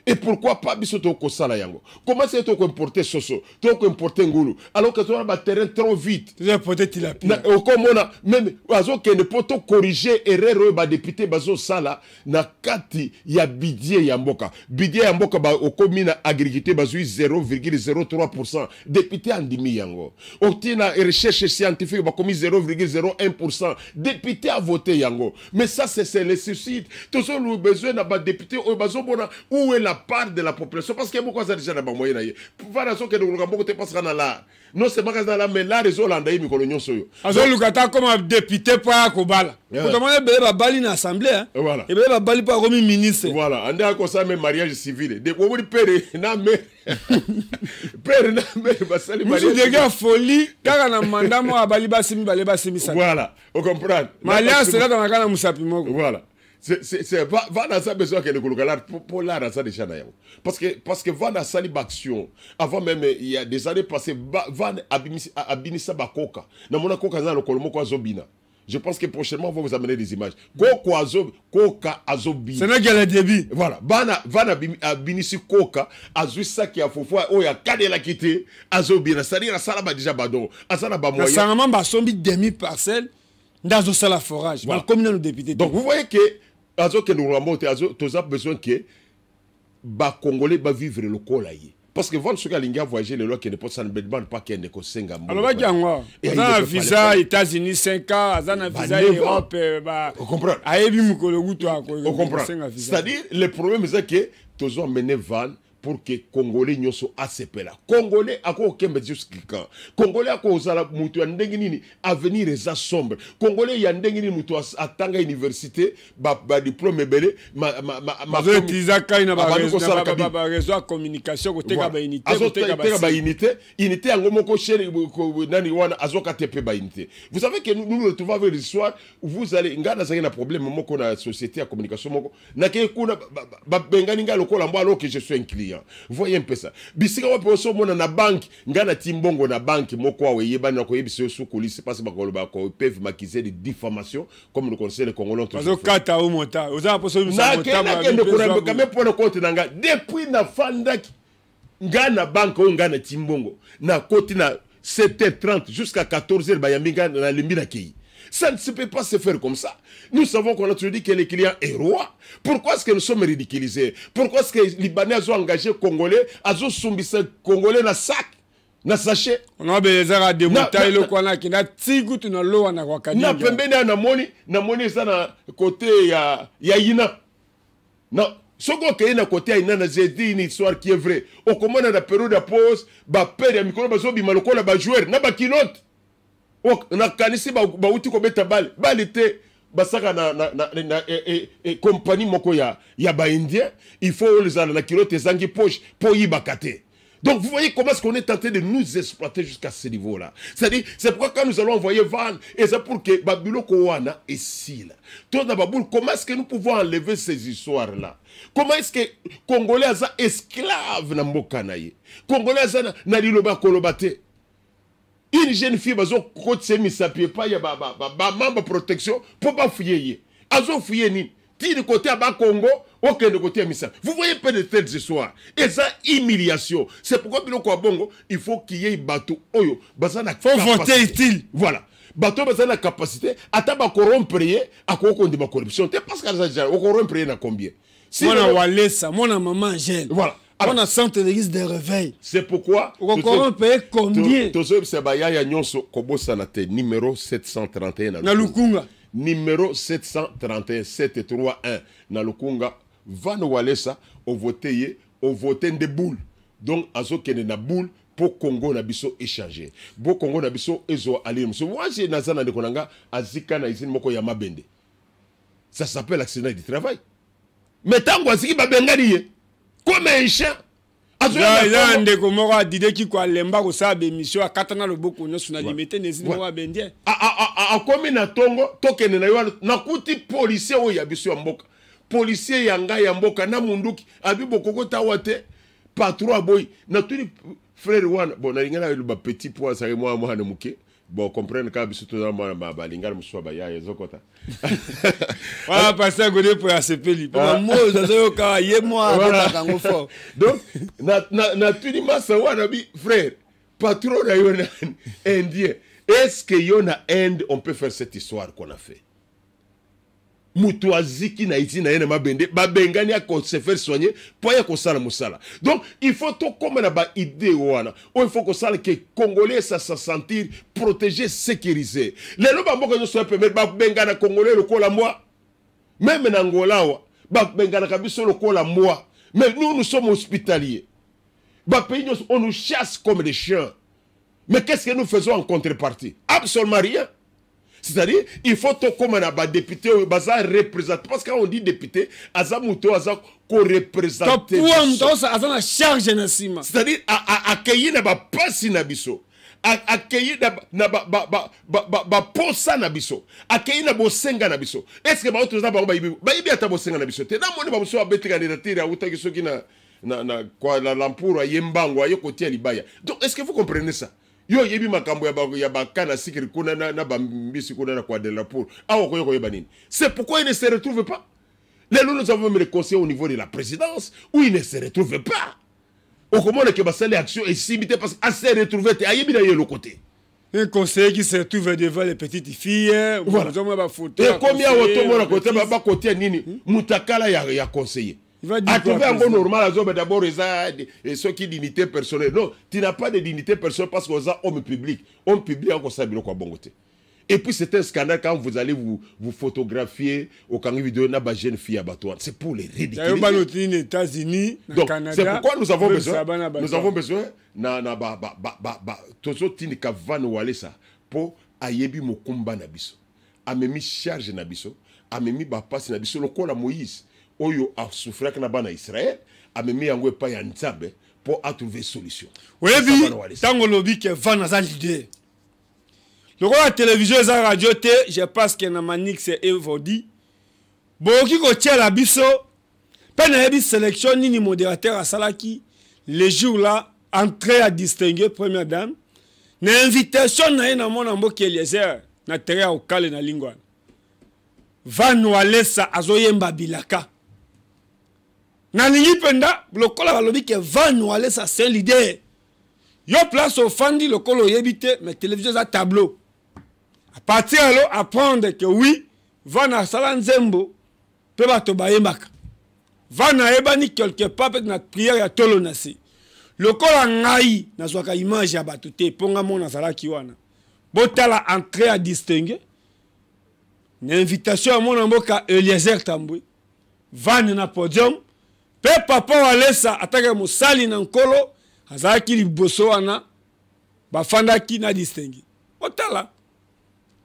Et pourquoi pas biso to ko sala yango? Comment c'est to ko importer soso, to ko importer ngulu alors que tu as un terrain trop vite. Tu as porté tilapia. Na comme on a même azo que ne poto corriger erreur ba député bazo sala na kati ya bidie ya mboka. Bidie ya mboka ba okomina agriculture bazo 0,03%. Député andimi yango. Otina recherche scientifique ba komi 0,01%. Député a voté yango. Mais ça c'est le suicide. Tous ont besoin na ba député o bazo bona où est la part de la population parce que beaucoup ça déjà na ba moyen na ye. Voilà ce que nous ngamboko te passer na la. Non c'est pas dans la mais là les Hollandais mi kolonyo soyo. Azo lukata comme député pa kobala. Pour demander bele ba bali na assemblée hein. Voilà. Et bele ba bali pa comme ministre. Voilà, ande ko ça même mariage civil. De ko wori pere na me. Pere na me basali mariage. Musu dega folie kaka na mandat mo abali basimi bale basimi ça. Voilà, on comprend. Mariage c'est là dans la kana musapi moko. Voilà. C'est va dans ça besoin que le Kologalar pour là dans ça déjà d'ailleurs parce que va dans sali action avant même il y a des années passées va abinisa bakoka na mona koka za le kolomoko azobina. Je pense que prochainement on va vous amener des images. Koka azobina. C'est n'est le début. Voilà, vana abinisi koka azui saki ya fofo o ya kadela kité azobina. C'est-à-dire ça là déjà badon. Azana ba moyen. Ça vraiment ba sombi demi parcelle dans un sala forage. Voilà. Comme nos députés. Donc vous voyez que azo que nous remontons azo tous a besoin que ba congolais ba vivre le colaï parce que vont sur linga voyager les lois qui ne peuvent pas ne pas qu'il ne ko senga mo alors ba jangwa azana visa États-Unis 5 ans azana visa Europe ba on comprend ayebi mukolo gutu ako on comprend c'est-à-dire le problème c'est que tous ont mené van pour que Congolais nyoso acceptent. Congolais ako kembe jusqu'à Congolais ako osala mutu ya ndenge nini avenir eza sombre. Congolais ya ndenge nini mutu atanga université ba diplôme belé ma utiliser kaina ba réseau communication ko teka ba unité ko teka ba unité yango moko chéri nani wana azoka tepe ba unité. Vous savez que nous retrouvons avec l'histoire où vous allez ngana za na problème moko na société ya communication moko na ke kuna ba bengani ngalo ko lambo alors que je suis un client. clients. Voyez un peu ça. Bisika wa poso mona na banque, ngana timbongo na banque moko wa yeba na ko yebiso sous coulisse parce que peuvent m'accuser de diffamation comme le conseil de Congolais. Parce que kata au monta, oza poso na kende pona compte nanga depuis na fandaki ngana banque o ngana timbongo na koti na 7h30 jusqu'à 14h bayambinga na limbina kei. Ça ne se peut pas se faire comme ça. Nous savons qu'on a toujours dit que les clients est roi. Pourquoi est-ce que nous sommes ridiculisés? Pourquoi est-ce que les Libanais ont engagé Congolais, ont soumbissé Congolais dans sac, dans sachet? On a besoin de montagne le kwana qui n'a tigutu na lo na wakadi. Na pembeni na moni ça na côté ya Yina. Non, ce qu'on a na côté Yina na j'ai dit une histoire qui est vraie. Au comment na période de pause, ba père ya mikolo bazo bi maloko la ba joueur na ba kinote. Na kanisi ba uti ko beta bal te basaka na compagnie moko ya ba indien, il faut les aller na kilote zangi poche pour y bakate. Donc vous voyez comment est-ce qu'on est tenté de nous exploiter jusqu'à ce niveau-là. C'est-à-dire, c'est pourquoi quand nous allons envoyer Van, et c'est pour que Babylone Kowana est si là. Comment est-ce que nous pouvons enlever ces histoires-là? Comment est-ce que Congolais sont esclaves na mbokanaye? Congolais sont na liloba kolobate? Une jeune fille, bazo kote se misapie pas ya membre protection pour pas fouiller. Azo fouiller ni. Ti de côté à bas Congo, aucun de côté à Missa. Vous voyez pas de telles histoires. Et ça, humiliation. C'est pourquoi Biloko Bongo, il faut qu'il y ait bateau. Oyo, bazana faut voter utile. Voilà. Bateau bazana capacité. Ataba corrompre à quoi on dit ma corruption. T'es parce que ça, on corrompre na combien? Si mon Walesa, mon maman gêne. Voilà. On a centre d'église de réveil. C'est pourquoi. On paye combien? Tozo Sebaya Nyonso Kobo Sanate numéro 731. Na Lukunga. Numéro 731 731 na Lukunga. Van Walesa au voté de boule. Donc azo kene na boule pour Congo na biso échanger. Bo Congo na biso ezo ali. Moi j'ai nazana de konanga azika na izine moko ya mabende. Ça s'appelle accident du travail. Mais tango aziki babengani comme un chien. Là, ndeko moko adide ki kwa lemba ko sa be mission akatana loboko nyoso na limité nezini moko abendie. Akomi na tongo tokene na yo na kuti policier o ya biso ya mboka. Policier yanga ya mboka na munduki abi bokoko tawate patron aboy na tuli frère wana bon na ngana le petit point ça moi na muke. Bon, comprendre que biso to na ba lingala muso ba ya ezokota. Voilà passer godé pour ACP pour moi zo ka ye moi kango fort. Donc na tuni masa wana bi frère patron na yo indien. Est-ce que yo na end on peut faire cette histoire qu'on a fait? Mutuaziki na iti na yena mabende babengani ya se faire soigner pour ya ko sala musala. Donc il faut tout comme na ba idée wana. Il faut que ça que Congolais ça se sentir protégé, sécurisé. Les loba moko yo so permettre ba bengana Congolais le kola moi. Même en Angola wa ba bengana kabiso le kola moi. Mais nous sommes hospitaliers. Ba pays on nous chasse comme des chiens. Mais qu'est-ce que nous faisons en contrepartie? Absolument rien. C'est-à-dire, il faut tout comme un député, baza représenter. Parce qu'on dit député, azamuto aza co-représenter. C'est-à-dire, accueillir na ba pasi na biso, accueillir na ba posa na biso, accueillir na bosenga na biso. Est-ce que ba autres ba ba ibi ata bosenga na biso? Te na moni ba muso abeti candidature ya uta kisoki na kwa la lampuro yembango ayo kotia libaya. Donc est-ce que vous comprenez ça? Yo yebi makambo ya bakana sikiri kuna na bambisi kuna na kwa de la pour awo koyo banini. C'est pourquoi il ne se retrouve pas. Nous avons mis le conseil au niveau de la présidence où il ne se retrouve pas. Au comment que basale action est simité parce qu'à se retrouver à yebi na le côté. Un conseiller qui se retrouve devant les petites filles, voilà. Et combien automobile à côté ba côté nini mutakala ya conseiller. À trouver un bon normal, d'abord, ceux qui dignité personnelle. Non, tu n'as pas de dignité personnelle parce que vous êtes homme public. Homme public, on sait bien quoi bon côté. Et puis, c'est un scandale quand vous allez vous photographier au Kangi vidéo n'a pas jeune fille à Batouane. C'est pour les ridiculiser. Les États-Unis, donc, c'est pourquoi nous avons besoin, tozo tini ka van wale ça, pour ayebi mokumba nabiso. Amemi charge nabiso, amemi bapasi nabiso, le kola Moïse. Oyo a souffert que na bana Israël a mis en web pas ya nzambe pour trouver solution. Oui, tango lobi que van na l'idée. Le roi la télévision et la radio je pense que na manix et evodi. Boki ko tia la biso Peine sélection ni modérateur à Salaki, les jours là, entrée à distinguer première dame. Na invitation na na mon ambo qui Eliezer na terre au kale na lingwan. Va nous aller ça azoyemba bilaka. Na lingi penda lokola balobi ke va nous aller ça c'est l'idée. Yo place au fandi lokolo yebite mais télévision à tableau. À partir de là apprendre que oui, va na sala nzembo pe bato bayembaka. Va na ebani quelque part peut na prière ya tolo nasi. Lokola ngai na zwaka image ya bato te ponga mona sala ki wana. Botala entrée à distinguer. Une invitation à mon amboka Eliezer Tambwe. Va na podium. Pe papa walesa ataka musali na nkolo azaki liboso wana bafanda ki na distinguer. Botala.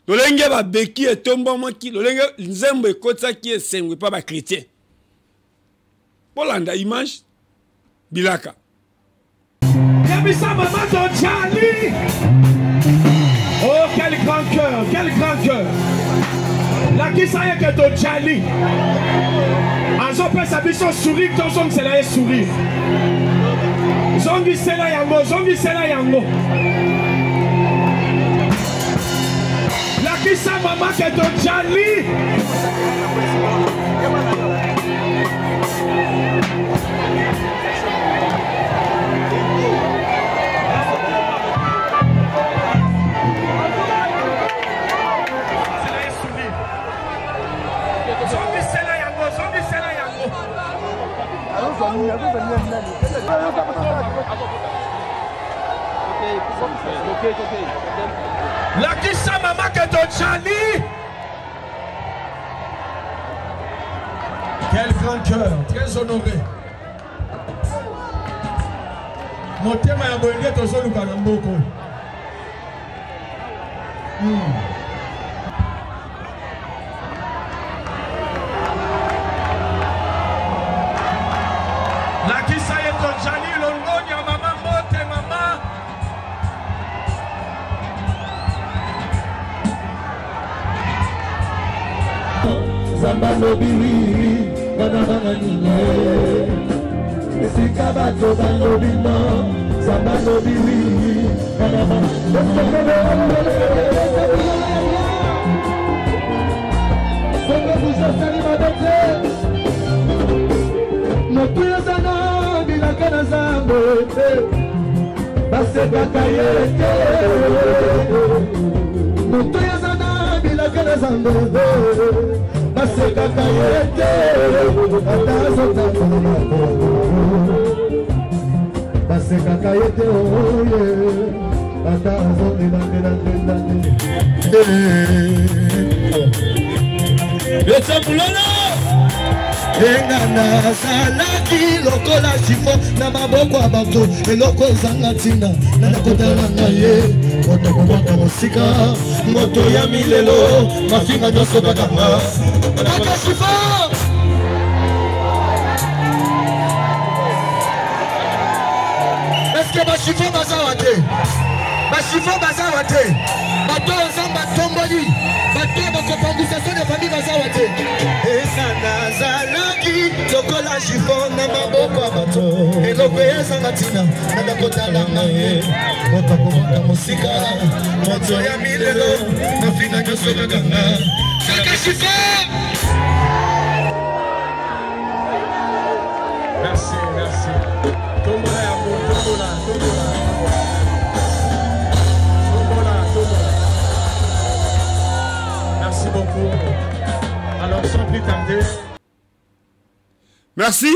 Lolenge ba beki etomba maki lolenge nzembo ekotsa ki esengwe pa ba chrétien. Bolanda image bilaka. Yabisa maman ton Charlie. Oh quel grand cœur, quel grand cœur. La qui ça y est que ton Charlie. Azo peut s'habiller sourire, ton son c'est là sourire. Zongi c'est là yango, zongi c'est là yango. La qui ça maman que ton Charlie. La Kisha Mama Ketotchani. Quel grand cœur, très honoré. Mon thème est abonné au sol du Kanamboko. La Kisha Ketotchani, l'ongonia maman, mote maman. Zambano bili, banana nine. Esika bato bano bino, zambano bili, banana. Songa busasani madate. Motuya sana bilaka na zambo. Base kakayete. Motuya sana bilaka na zambo. Base kakayete, atazo tato. Base kakayete oye, atazo nilande. Besa mulana. Engana salaki lokola chifo na maboko abato eloko zanga tina na nakotala ngaye moto komata musika moto ya milelo mafinga nyoso bakanga aka chifo eske ba chifo bazawate ba chifo bazawate bato zamba tomboli bato bakopangisa sone famille bazawate esana zalaki lokola chifo na maboko abato eloko ezanga tina na nakotala ngaye moto komata musika moto ya milelo mafinga nyoso bakanga aka chifo. Merci, merci. Tombola ya tombola. Merci beaucoup. Alors sans plus tarder. Merci.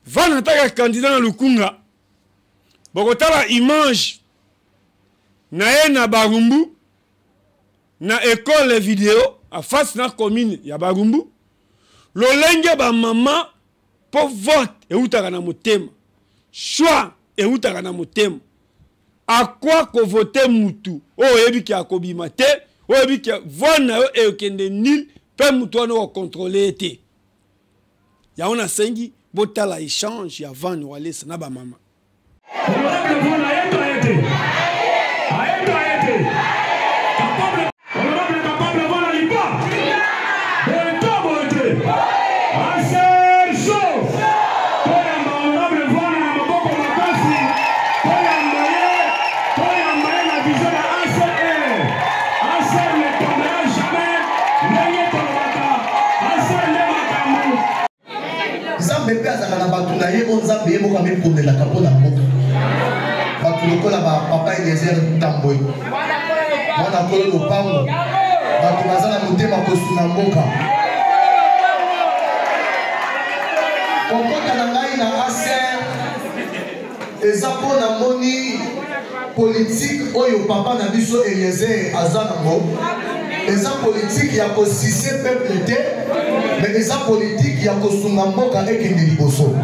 Va nataka candidat na Lukunga. Bokotala image na ye na Barumbu na école vidéo à face na commune ya Barumbu. Lolenge ba mama pour vote et utaka na motema. Choix et utaka na motema. À quoi ko voter mutu? Oh yebi ki akobima te, oh yebi ki vona yo e okende nil pe mutu wana contrôler te. Ya ona sengi botala échange ya van walesa na ba mama. baptisé la ACR. ACR ne tombera jamais. N'ayez ton bata. ACR ne makamu. Nzambe pe azaka na bato na ye o Nzambe ye moko amepondelaka mpo na mboka bato lokola bapapa Eliezer Tamboyi mwana kolo lopango bato baza na motema kosunga mboka kokota na ngai na ACR eza mpo na moni politike oyo papa na biso Eliezer aza nango eza politique ya kosise peuple te mais eza politique ya kosunga mboka ekende liboso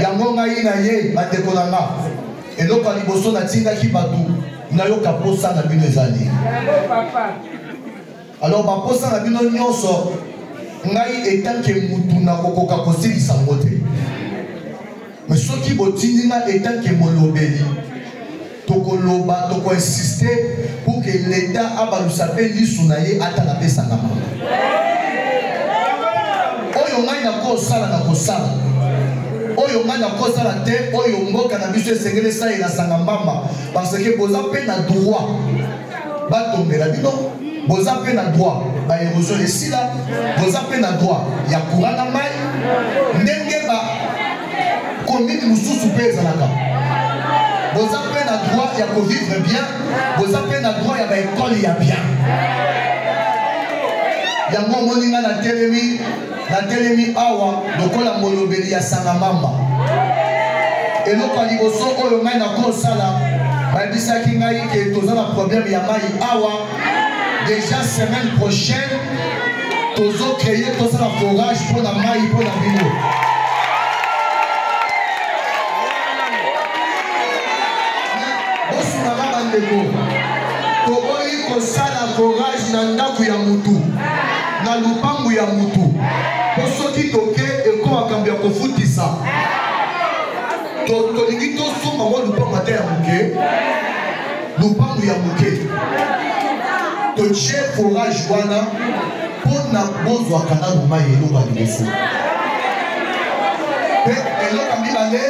yango ngai na ye bandeko na nga eloko ya liboso natindaki bato nayoka posa na bino ezali alors baposa na bino nyonso ngai etanke mutu nakokoka kosilisa ngo te mais soki botindi nga etanke molobeli tokoloba tokoinsiste pour que l'État abalusa pe lisu na ye atala pe sangama oyo ngai na kosala na kosala oyo ngai na kosala te oyo mboka na biso esengeli esalela sanga mbamba parce que boza pe na droit batombela bino boza pe na droit baérosion esila boza pe na droit ya courant na mai ndenge bakomini mosusu mpe ezalaka boza pe na droit ya kovivre bien boza pe na droit ya baekole ya bien yango omoni nga natelemi awa lokola molobeli ya sanga mamba eloko ya liboso oyo ngai nakosala bayebisaki ngai ke toza na problème ya mai awa déjà semaine prochaine tozocreye tosala forage mpo na mai mpo na bino bosunanga bandeko tokoki kosala forage na ndako ya mutu na lupangu ya mutu po soki toke eko makambo ya kofutisa tolingi tosomba mwa lupangu ata ya moke lupangu ya moke totie forage wana mpo na bozwaka nanu mai eloko ya liboso mpe eloko mibale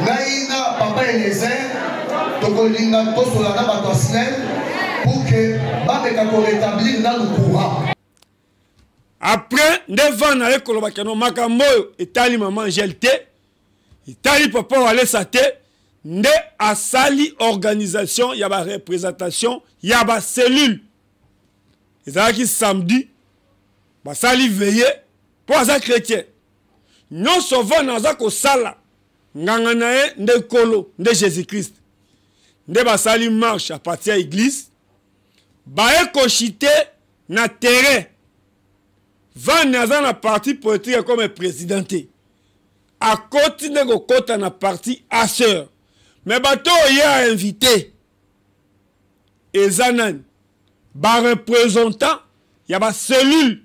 ngai na papa Eliezer tokolinga tosola na bato ya SNEL pour que bameka korétablir nanu courant. Après, devant na ekoloba keno makambo etali maman Angèle te, etali papa wale sa te, nde asali organisation ya ba représentation ya ba cellule. Ezalaki samedi, basali veillé pour aza chrétien. Non souvent naza ko sala nganga na ye nde kolo nde Jésus-Christ. Nde basali marche à partir de l'église, bae kochite na terrain. Van naza na parti politique comme présidenté. À côté de kota na parti asseur. Mais bato y a invité. Ezanan ba représentant ya ba cellule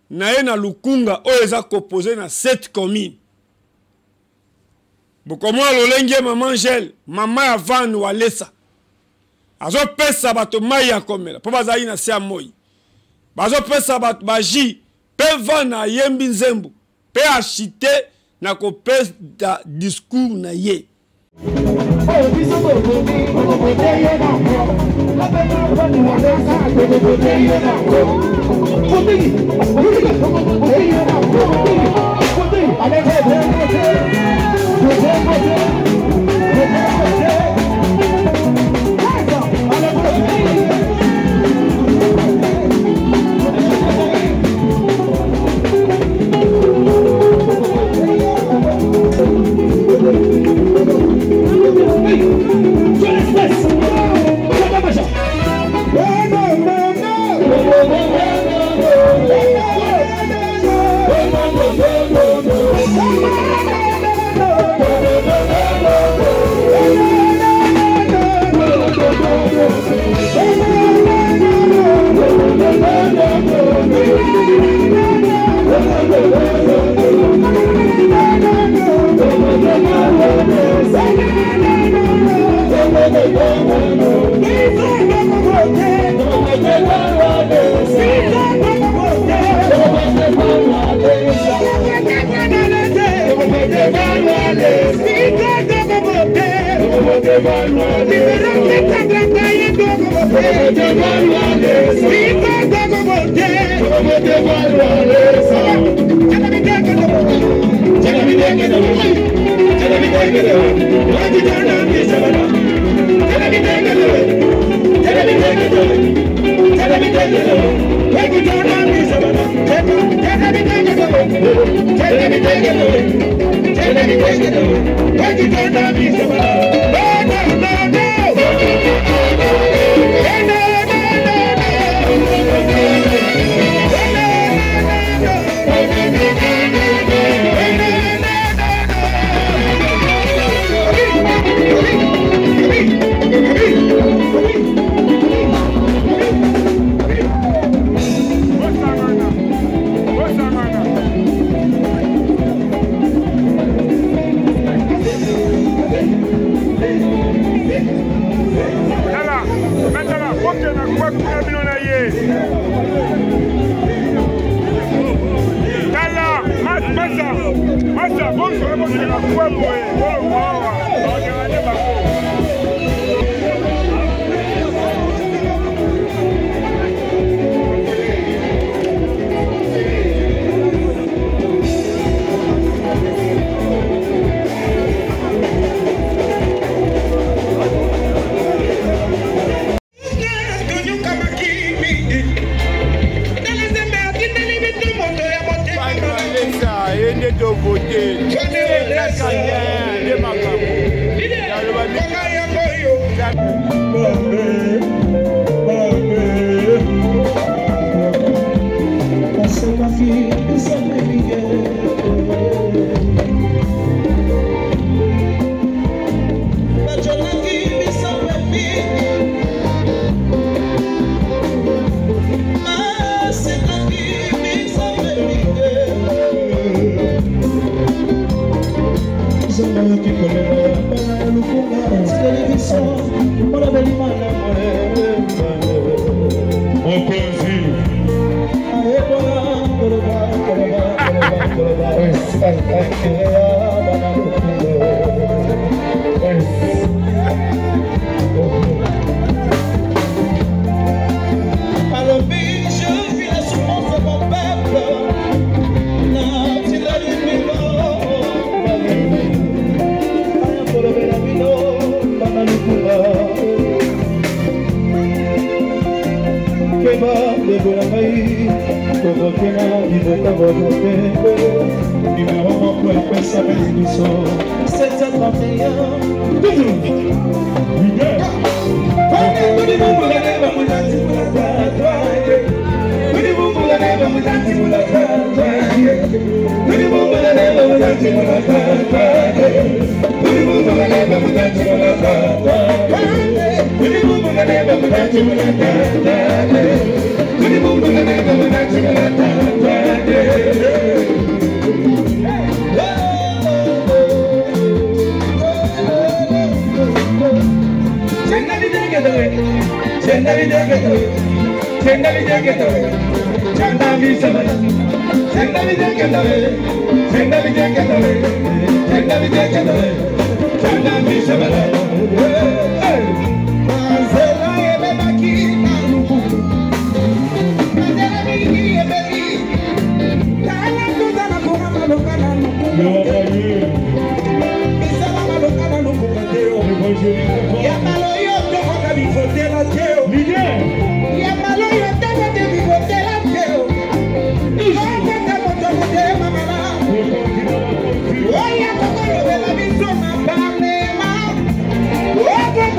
na ye na Lukunga o eza composé na 7 communes. Bokomo lolenge maman Angèle, maman ya Van Walesa. Azo pesa bato mai ya komela, po bazali na sia moi. Bazo pesa bato baji, pe Van na yembi nzembo, pe achite na ko pesa da discours na ye. Oh,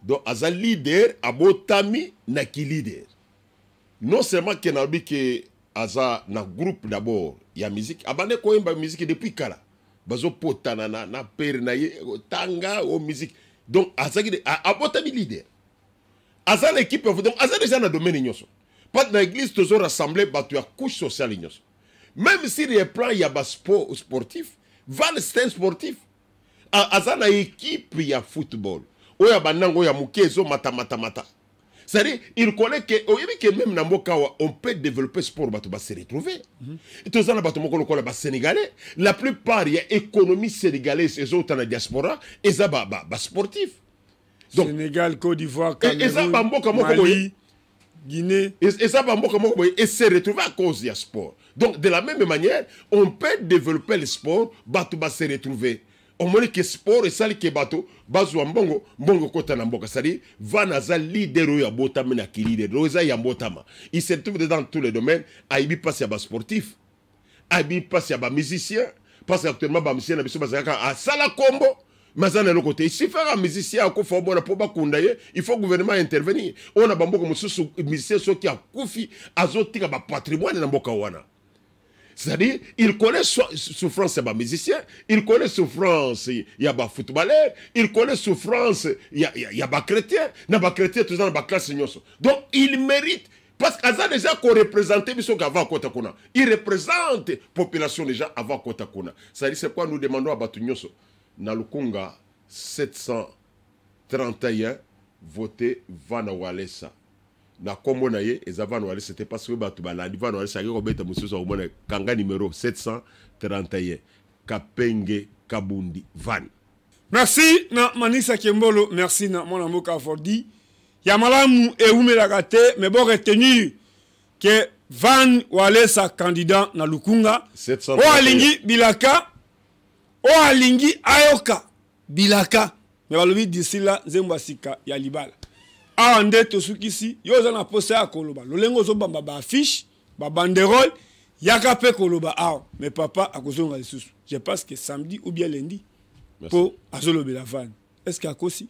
Donc, as un leader, abotami naki leader. Non seulement qu'il y a un groupe d'abord, il y a musique. Abane ko yemba musique depuis kala. Bazo potana na père na ye tanga o musique. Donc, azaki abotami leader. Aza l'équipe, donc aza déjà na domaine nyoso. Pas dans l'église toujours rassemblé, bah tu as couche sociale nyoso. Même si les plans il y a bas sport sportif, Van c'est un sportif. Aza na équipe il y a football. Oya banango ya mukezo mata. C'est-à-dire, il connaît que même dans Mboka, on peut développer sport, bah, se retrouver. Et tout ça, les Sénégalais, la plupart, il y a économie sénégalaise, les autres dans la diaspora, et ça, sportif. Donc, Sénégal, Côte d'Ivoire, Cameroun, Mali, Guinée. Et ça, et se retrouver à cause du sport. Donc, de la même manière, on peut développer le sport, bah, se retrouver. On me dit que sport et ça qui est bateau, bazo mbongo kota na mboka, c'est-à-dire vanaza leader ya botama na ki leader, roza ya botama. Il se trouve dans tous les domaines, aibi passe ya ba sportif, aibi passe ya ba musicien, parce qu'actuellement ba musicien na biso bazaka a sala combo, mazana le côté. Si faire un musicien ko fo bona po ba kundaye, il faut le gouvernement intervenir. On a bamboko mususu musicien so qui a kufi azotika ba patrimoine na mboka wana. C'est-à-dire, il connaît souffrance, il y a des musiciens, il connaît souffrance, il y a des footballeurs, il connaît souffrance, il y a des chrétiens, il y a des chrétiens, tout ça dans la classe. Donc, il mérite, parce qu'il a déjà qu'on représente, il représente la population déjà avant Kotakuna. C'est-à-dire, c'est quoi nous demandons à Batunyoso? Dans le Conga 731, voter Vana Walesa. Na kombo na ye ezava no c'était parce que batu balandi va no saki ko beta mususu o mona kanga numéro 731 Kapenge Kabundi Van. Merci na Manisa Kembolo, merci na mon amour Kafordi. Ya malamu e umelaka te mais bon retenir que Van Walesa candidat na Lukunga. O alingi bilaka o alingi ayoka bilaka mais balobi d'ici là zembasika ya libala. Ande to sukisi yo za na poste ya koloba lolengo zo bamba ba affiche ba banderole yaka pe koloba mais papa akozonga lisusu je pense que samedi ou bien lundi pour azolobe la vanne est-ce qu'il y a aussi